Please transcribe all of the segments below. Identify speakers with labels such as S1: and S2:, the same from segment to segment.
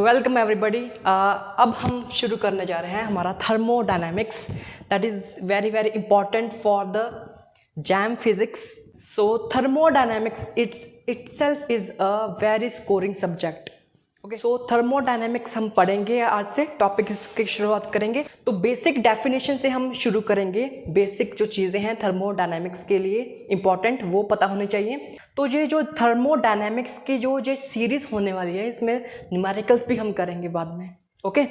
S1: Welcome everybody. अब हम शुरू करने जा रहे हैं हमारा thermodynamics, that is very very important for the jam physics. So thermodynamics itself is a very scoring subject. Okay, so thermodynamics हम पढ़ेंगे, आज से टॉपिक की शुरुआत करेंगे। तो बेसिक डेफिनेशन से हम शुरू करेंगे। बेसिक जो चीज़ें हैं थर्मोडायनेमिक्स के लिए इम्पॉर्टेंट, वो पता होनी चाहिए। तो ये जो थर्मोडायनेमिक्स की जो सीरीज़ होने वाली है, इसमें न्यूमेरिकल्स भी हम करेंगे बाद में। Okay,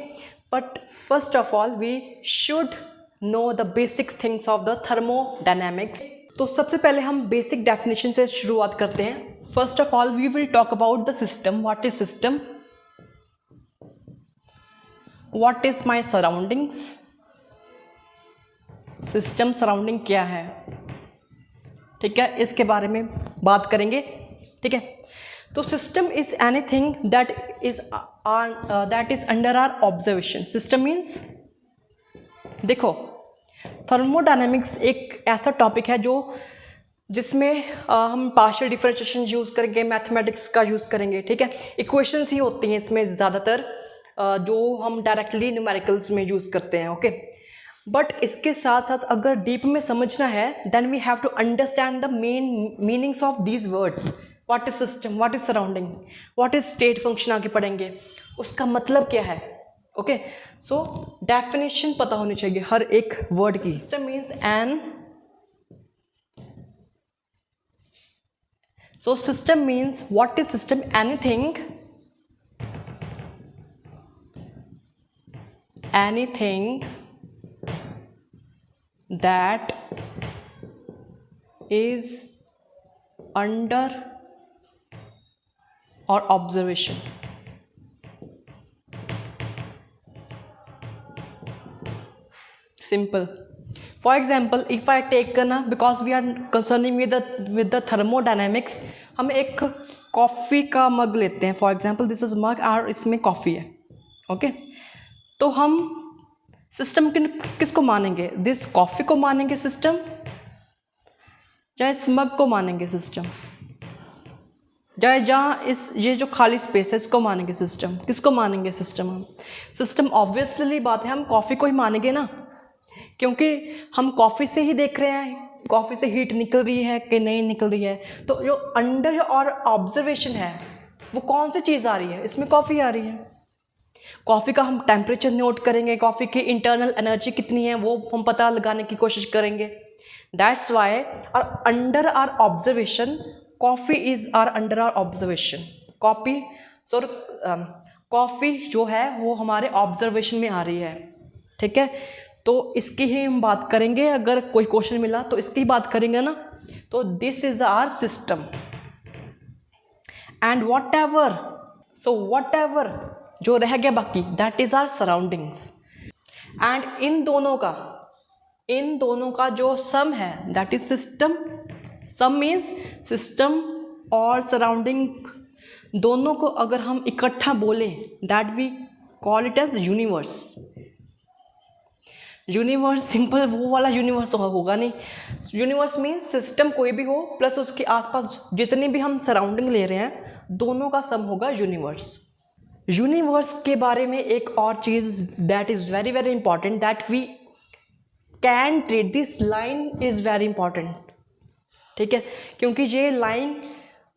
S1: but first of all we should know the basic things of the thermodynamics. तो सबसे पहले हम बेसिक डेफिनेशन से शुरुआत करते हैं। First of all we will talk about the system. What is system? What is my surroundings? System surrounding क्या है, ठीक है, इसके बारे में बात करेंगे। ठीक है, तो system is anything that is under our observation. System means, देखो, थर्मोडायनेमिक्स एक ऐसा टॉपिक है जिसमें हम पार्शियल डिफरेंशिएशन यूज़ करेंगे, मैथमेटिक्स का यूज़ करेंगे। ठीक है, इक्वेशंस ही होती हैं इसमें ज़्यादातर, जो हम डायरेक्टली न्यूमेरिकल्स में यूज़ करते हैं। ओके, बट इसके साथ साथ अगर डीप में समझना है then we have to understand the main meanings of these words. What is system, what is surrounding, what is state function, आगे पढ़ेंगे उसका मतलब क्या है। ओके, सो डेफिनेशन पता होनी चाहिए हर एक वर्ड की। System means an, so system means what is system? anything that is under or observation. Simple. For example, if I take because we are concerning with the thermodynamics, हम एक coffee का मग लेते हैं। फॉर एग्जाम्पल दिस इज मग और इसमें coffee है। Okay, तो हम सिस्टम किसको मानेंगे? दिस कॉफ़ी को मानेंगे सिस्टम, या इस मग को मानेंगे सिस्टम, या जहाँ ये जो खाली स्पेस है इसको मानेंगे सिस्टम? किसको मानेंगे सिस्टम? हम सिस्टम ऑब्वियसली बात है, हम कॉफ़ी को ही मानेंगे ना, क्योंकि हम कॉफ़ी से ही देख रहे हैं कॉफ़ी से हीट निकल रही है कि नहीं निकल रही है। तो जो अंडर और ऑब्जर्वेशन है वो कौन सी चीज़ आ रही है? इसमें कॉफ़ी आ रही है। कॉफ़ी का हम टेम्परेचर नोट करेंगे, कॉफ़ी की इंटरनल एनर्जी कितनी है वो हम पता लगाने की कोशिश करेंगे। That's why our under our observation, coffee is our under our observation. Coffee जो है वो हमारे ऑब्जर्वेशन में आ रही है। ठीक है, तो इसकी ही हम बात करेंगे। अगर कोई क्वेश्चन मिला तो इसकी ही बात करेंगे ना। तो this is our system and whatever जो रह गया बाकी, that is our surroundings. And इन दोनों का जो सम है that is system. Sum means system और सराउंडिंग दोनों को अगर हम इकट्ठा बोलें that we call it as universe. Universe simple वो वाला यूनिवर्स तो होगा नहीं। यूनिवर्स मीन्स सिस्टम कोई भी हो प्लस उसके आसपास जितनी भी हम सराउंडिंग ले रहे हैं, दोनों का सम होगा यूनिवर्स। यूनिवर्स के बारे में एक और चीज़ that is very very important, that we can treat this line is very important. ठीक है, क्योंकि ये लाइन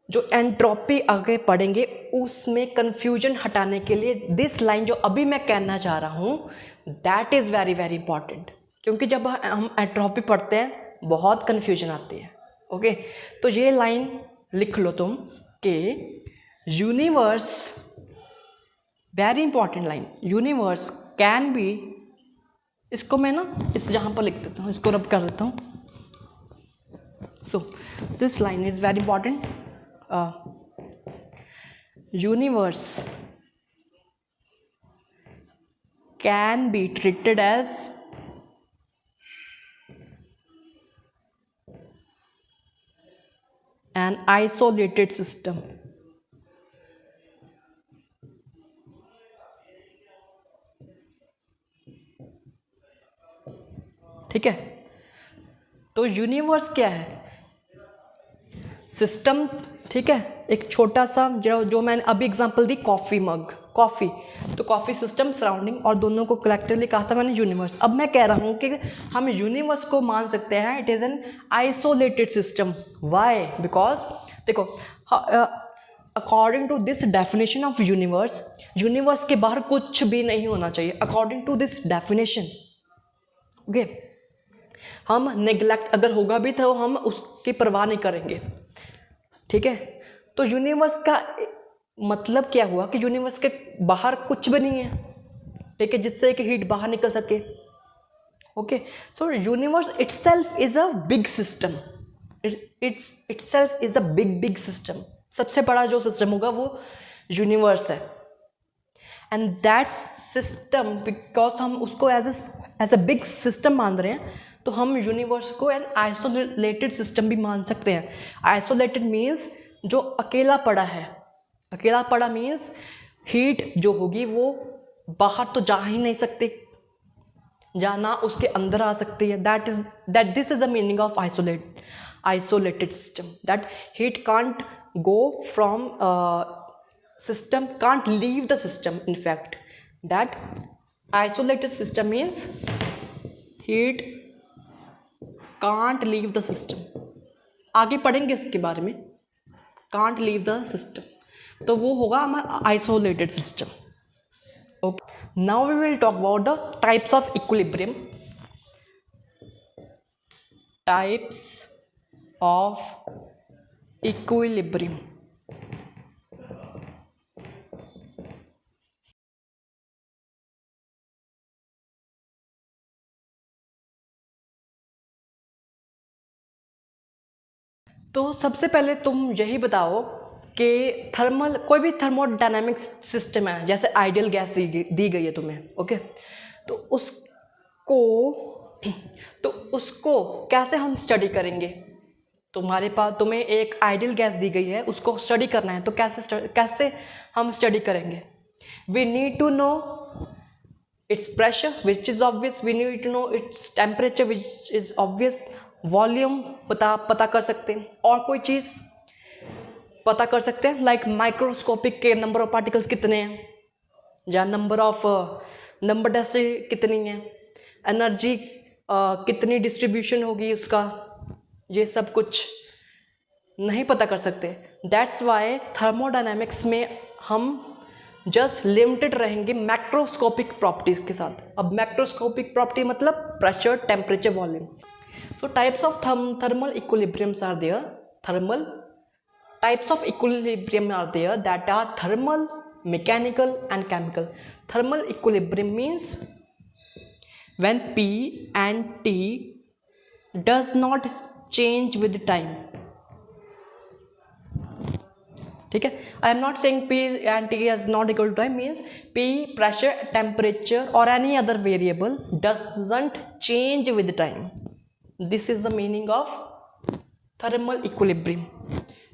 S1: जो एंट्रोपी आगे पढ़ेंगे उसमें कन्फ्यूजन हटाने के लिए दिस लाइन जो अभी मैं कहना चाह रहा हूँ that is very very important. क्योंकि जब हम एंट्रोपी पढ़ते हैं बहुत कन्फ्यूजन आती है। ओके, तो ये लाइन लिख लो तुम कि universe, very important line, universe can B, इसको मैं इस जहाँ पर लिख देता हूँ, इसको रब कर देता हूँ। So this line is very important. Universe can be treated as an isolated system. ठीक है, तो यूनिवर्स क्या है? सिस्टम। ठीक है, एक छोटा सा जो मैंने अभी एग्जांपल दी, कॉफ़ी मग। कॉफ़ी, तो कॉफ़ी सिस्टम, सराउंडिंग और दोनों को कलेक्टिवली कहा था मैंने यूनिवर्स। अब मैं कह रहा हूँ कि हम यूनिवर्स को मान सकते हैं it is an isolated system. Why? Because देखो according to this definition of universe, universe के बाहर कुछ भी नहीं होना चाहिए according to this definition. Okay, हम नेग्लेक्ट अगर होगा भी तो हम उसकी परवाह नहीं करेंगे, ठीक है। तो यूनिवर्स का मतलब क्या हुआ कि यूनिवर्स के बाहर कुछ भी नहीं है, ठीक है, जिससे कि हीट बाहर निकल सके। Okay, so universe itself is a big system, itself is a big system. सबसे बड़ा जो सिस्टम होगा वो यूनिवर्स है। एंड दैट सिस्टम, बिकॉज हम उसको एज अ बिग सिस्टम मान रहे हैं, तो हम यूनिवर्स को एन आइसोलेटेड सिस्टम भी मान सकते हैं। आइसोलेटेड मीन्स जो अकेला पड़ा है। अकेला पड़ा मीन्स हीट जो होगी वो बाहर तो जा ही नहीं सकती, जाना उसके अंदर आ सकती है। That this is the meaning of isolated system, that heat can't go from system, can't leave the system. In fact, that isolated system means heat can't leave the system. आगे पढ़ेंगे इसके बारे में, can't leave the system, तो वो होगा हमारा isolated system. Okay, now we will talk about the types of equilibrium. Types of equilibrium. तो सबसे पहले तुम यही बताओ कि थर्मल, कोई भी थर्मोडायनामिक सिस्टम है, जैसे आइडियल गैस दी गई है तुम्हें, ओके, तो उसको कैसे हम स्टडी करेंगे। तुम्हारे पास, तुम्हें एक आइडियल गैस दी गई है, उसको स्टडी करना है, तो कैसे हम स्टडी करेंगे। We need to know its pressure which is obvious, we need to know its temperature which is obvious, volume पता कर सकते हैं, और कोई चीज़ पता कर सकते हैं, लाइक माइक्रोस्कोपिक के नंबर ऑफ पार्टिकल्स कितने हैं, या नंबर डेंसिटी कितनी है, एनर्जी कितनी डिस्ट्रीब्यूशन होगी उसका, ये सब कुछ नहीं पता कर सकते। दैट्स वाई थर्मोडायनेमिक्स में हम जस्ट लिमिटेड रहेंगे मैक्रोस्कोपिक प्रॉपर्टीज के साथ। अब मैक्रोस्कोपिक प्रॉपर्टी मतलब pressure, temperature, volume. So types of thermal equilibriums are there, thermal types of equilibrium are there that are thermal, mechanical and chemical. Thermal equilibrium means when P and T does not change with time, ठीक है। I am not saying P and T is not equal to time, means P, pressure, temperature or any other variable doesn't change with time. This is the meaning of thermal equilibrium.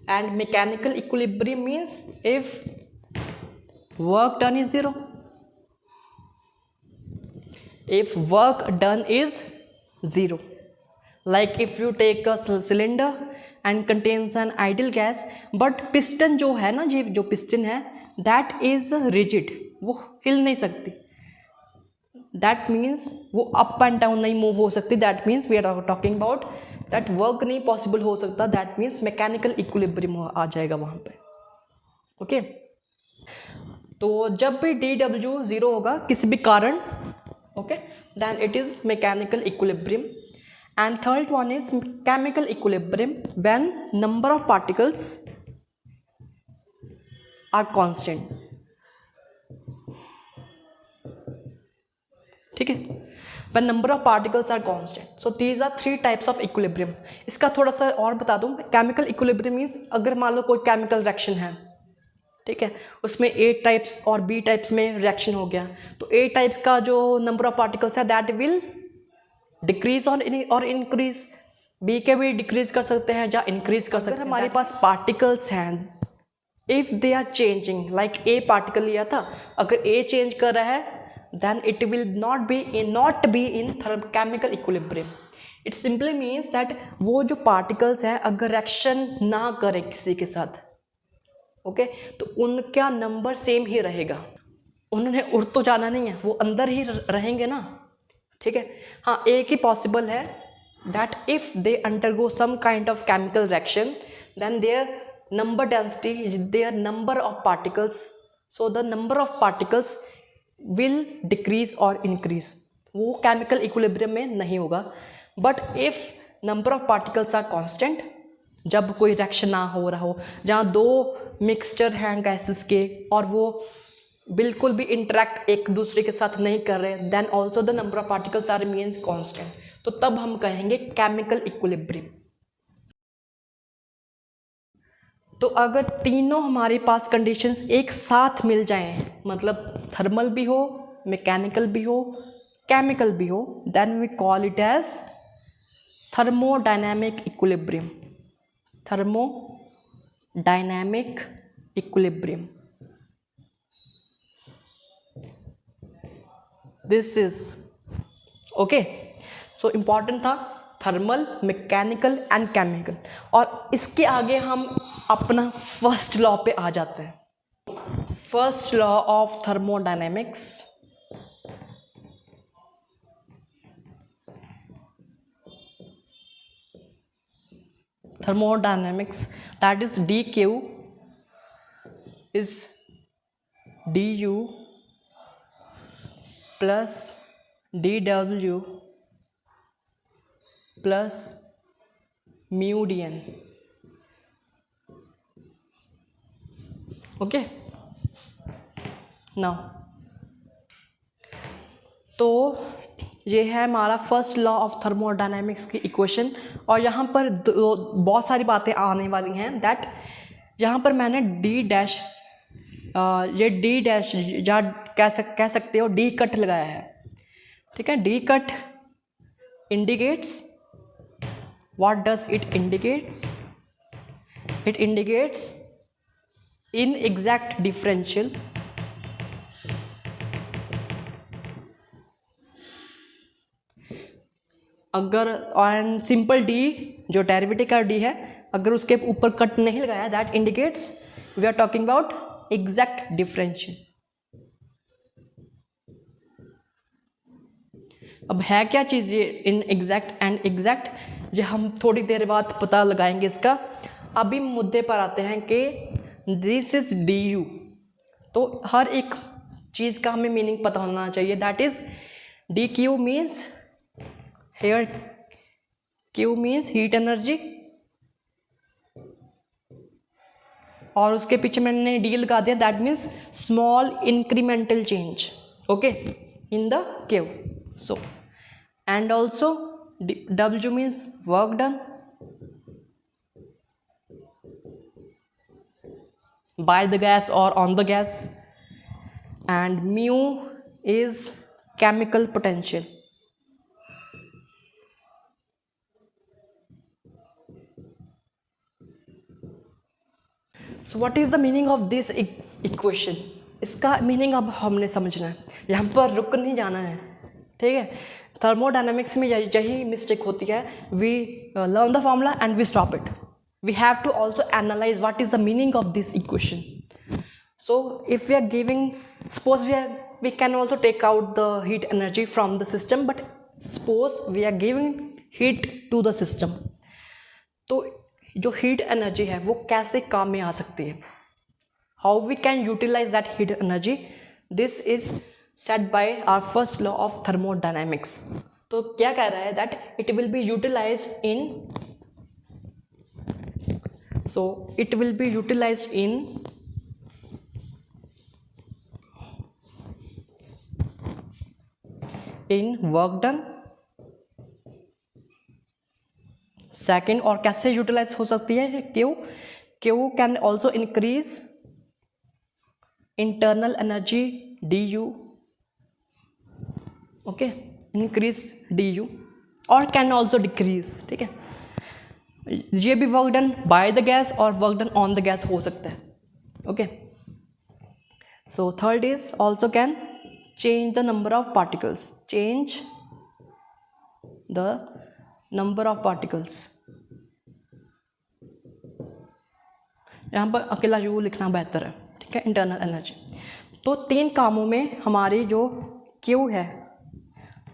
S1: And mechanical equilibrium means if work done is zero, if work done is zero, like if you take a cylinder and contains an ideal gas, but piston जो है ना, जो piston है that is rigid, वो हिल नहीं सकती, that means वो up and down नहीं move हो सकती, that means we are talking about that work नहीं possible हो सकता, that means mechanical equilibrium आ जाएगा वहाँ पे, ओके। तो जब भी dW 0 होगा किसी भी कारण, okay, then it is mechanical equilibrium. And third one is chemical equilibrium, when number of particles are constant, ठीक है, when number of particles are constant. So these are three types of equilibrium. इसका थोड़ा सा और बता दूं, chemical equilibrium means अगर मान लो कोई chemical reaction है, ठीक है, उसमें A टाइप्स और B टाइप्स में रिएक्शन हो गया, तो A टाइप का जो नंबर ऑफ पार्टिकल्स है दैट विल डिक्रीज और इंक्रीज, B के भी डिक्रीज कर सकते हैं या इंक्रीज कर सकते हैं। हमारे पास पार्टिकल्स हैं, if they are changing, like A particle लिया था, अगर A चेंज कर रहा है then it will not be in chemical equilibrium. It simply means that वो जो पार्टिकल्स हैं अगर रिएक्शन ना करें किसी के साथ, ओके, तो उनका नंबर सेम ही रहेगा, उन्होंने उड़ तो जाना नहीं है, वो अंदर ही रहेंगे ना, ठीक है। हाँ, एक ही पॉसिबल है that if they undergo some kind of chemical reaction then their number density, their number of particles, so the number of particles will decrease और इंक्रीज, वो केमिकल इक्विलिब्रियम में नहीं होगा। But if number of particles are constant, जब कोई reaction ना हो रहा हो, जहाँ दो मिक्सचर हैं गैसेस के और वो बिल्कुल भी इंटरेक्ट एक दूसरे के साथ नहीं कर रहे, then also the number of particles are means constant, तो तब हम कहेंगे केमिकल इक्विलिब्रियम। तो अगर तीनों हमारे पास कंडीशंस एक साथ मिल जाएं, मतलब थर्मल भी हो, मैकेनिकल भी हो, केमिकल भी हो, then we call it as thermodynamic equilibrium, thermodynamic equilibrium. This is okay. So important था थर्मल, मैकेनिकल एंड केमिकल, और इसके आगे हम अपना फर्स्ट लॉ पे आ जाते हैं। First law of thermodynamics, thermodynamics, that is dq is du plus dw plus mu dn, okay. Now तो ये है हमारा फर्स्ट लॉ ऑफ थर्मोडायनेमिक्स की इक्वेशन, और यहाँ पर बहुत सारी बातें आने वाली हैं दैट यहाँ पर मैंने डी डैश, ये डी डैश या कह सकते हो डी कट लगाया है, ठीक है। D cut indicates, what does it indicates? It indicates in exact differential, अगर एंड सिंपल डी जो डेरिवेटिव का डी है, अगर उसके ऊपर कट नहीं लगाया, that indicates we are talking about exact differential. अब है क्या चीज़ ये इन एग्जैक्ट एंड एग्जैक्ट, ये हम थोड़ी देर बाद पता लगाएंगे इसका। अभी मुद्दे पर आते हैं कि दिस इज डी यू, तो हर एक चीज़ का हमें मीनिंग पता होना चाहिए। That is D Q means, here Q means heat energy, और उसके पीछे मैंने D लगा दिया, that means small incremental change, okay, in the Q। So and also W means work done by the gas or on the gas, and mu is chemical potential। So what is the meaning of this equation? इसका meaning अब हमने समझना है, यहाँ पर रुक नहीं जाना है, ठीक है। थर्मोडायनेमिक्स में यही मिस्टेक होती है, we learn the formula and we stop it, we have to also analyse what is the meaning of this equation. So if we are giving, suppose we can also take out the heat energy from the system, but suppose we are giving heat to the system, तो जो heat energy है वो कैसे काम में आ सकती है, how we can utilize that heat energy, this is set by our first law of thermodynamics. तो क्या कह रहा है that it will be utilized in, so it will be utilized in work done. Second, और कैसे utilize हो सकती है Q can also increase internal energy D U, okay, increase D U, और कैन ऑल्सो डिक्रीज, ठीक है। ये भी work done by the gas और work done on the gas हो सकता है, okay. So third is also can change the number of particles, change the number of particles, यहाँ पर अकेला यू लिखना बेहतर है, ठीक है, इंटरनल एनर्जी। तो 3 कामों में हमारी जो क्यू है,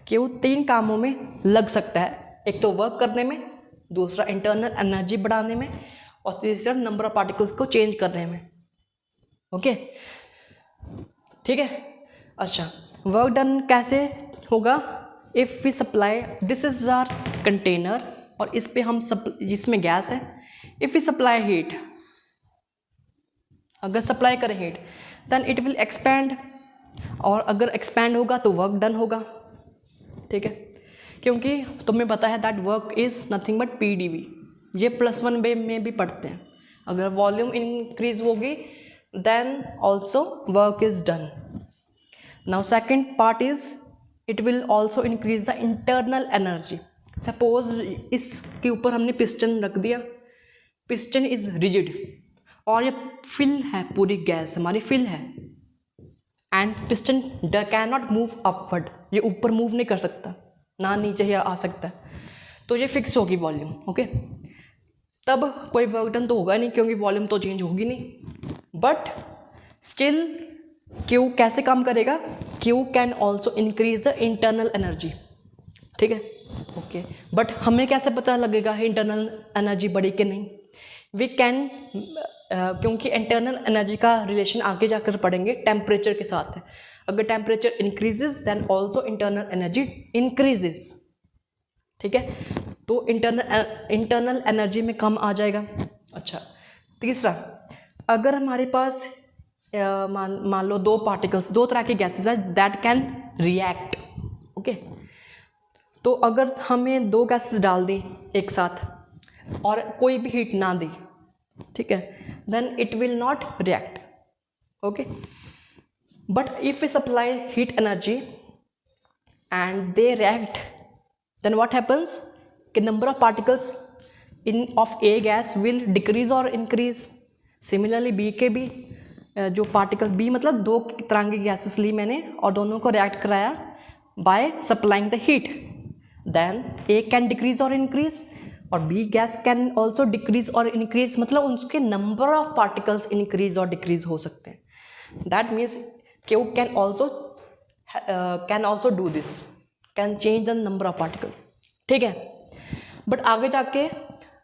S1: क्यू 3 कामों में लग सकता है। एक तो वर्क करने में, दूसरा इंटरनल एनर्जी बढ़ाने में, और तीसरा नंबर ऑफ पार्टिकल्स को चेंज करने में। ओके, ठीक है। अच्छा, वर्क डन कैसे होगा? If we supply, this is our container और इस पे हम जिसमें गैस है, इफ़ वी सप्लाई हीट, अगर सप्लाई करें heat then it will expand, और अगर एक्सपैंड होगा तो वर्क डन होगा। ठीक है, क्योंकि तुम्हें पता है that work is nothing but PdV, ये +1 वे में भी पढ़ते हैं। अगर वॉल्यूम इंक्रीज होगी then also work is done. Now second part is it will also increase the internal energy. Suppose इसके ऊपर हमने पिस्टन रख दिया, पिस्टन इज रिजिड और ये फिल है, पूरी गैस हमारी फिल है, and piston can not move upward, ये ऊपर मूव नहीं कर सकता, ना नीचे ही आ सकता है, तो ये फिक्स होगी वॉल्यूम। ओके, तब कोई वर्क डन तो होगा नहीं क्योंकि वॉल्यूम तो चेंज होगी नहीं, बट स्टिल क्यू कैसे काम करेगा? Q can also increase the internal energy. ठीक है, ओके, बट हमें कैसे पता लगेगा इंटरनल एनर्जी बढ़ी कि नहीं? वी कैन क्योंकि इंटरनल एनर्जी का रिलेशन आगे जाकर पढ़ेंगे टेम्परेचर के साथ है। अगर temperature increases then also internal energy increases. ठीक है, तो इंटरनल एनर्जी में कम आ जाएगा। अच्छा, तीसरा, अगर हमारे पास मान लो 2 पार्टिकल्स, 2 तरह की गैसेस है दैट कैन रिएक्ट। ओके, तो अगर हमें 2 गैसेस डाल दी एक साथ और कोई भी हीट ना दी, ठीक है, then it will not react. Okay, but if we supply heat energy and they react, then what happens कि number of particles in of A gas will decrease or increase। Similarly B के भी जो particle, B मतलब 2 तरह की gases ली मैंने और दोनों को रिएक्ट कराया by supplying the heat, then A can decrease or increase और B gas can also decrease or increase, मतलब उसके number of particles increase और decrease हो सकते हैं। That means Q can also do this, can change the number of particles। ठीक है, but आगे जाके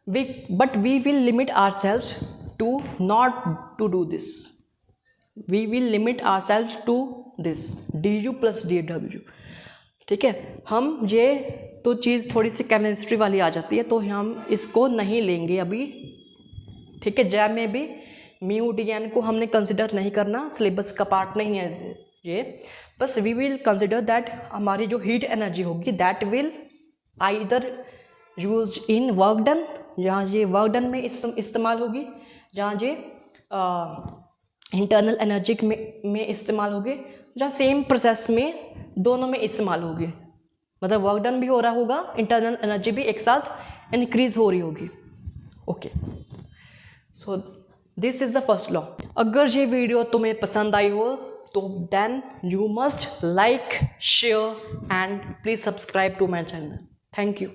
S1: we will limit ourselves to not to do this, we will limit ourselves to this du plus dw। ठीक है, हम ये तो चीज़ थोड़ी सी केमिस्ट्री वाली आ जाती है तो हम इसको नहीं लेंगे अभी। ठीक है, जैम में भी म्यू dn को हमने कंसिडर नहीं करना, सिलेबस का पार्ट नहीं है ये, बस वी विल कंसिडर दैट हमारी जो हीट एनर्जी होगी that will either use in work done, जहाँ ये वर्क डन में इस्तेमाल होगी, जहाँ ये इंटरनल एनर्जी में इस्तेमाल होगी, जहाँ सेम प्रोसेस में दोनों में इस्तेमाल होगी, मतलब वर्क डन भी हो रहा होगा, इंटरनल एनर्जी भी एक साथ इंक्रीज हो रही होगी। Okay, so this is the first law. अगर ये वीडियो तुम्हें पसंद आई हो तो then you must like, share and please subscribe to my channel. Thank you.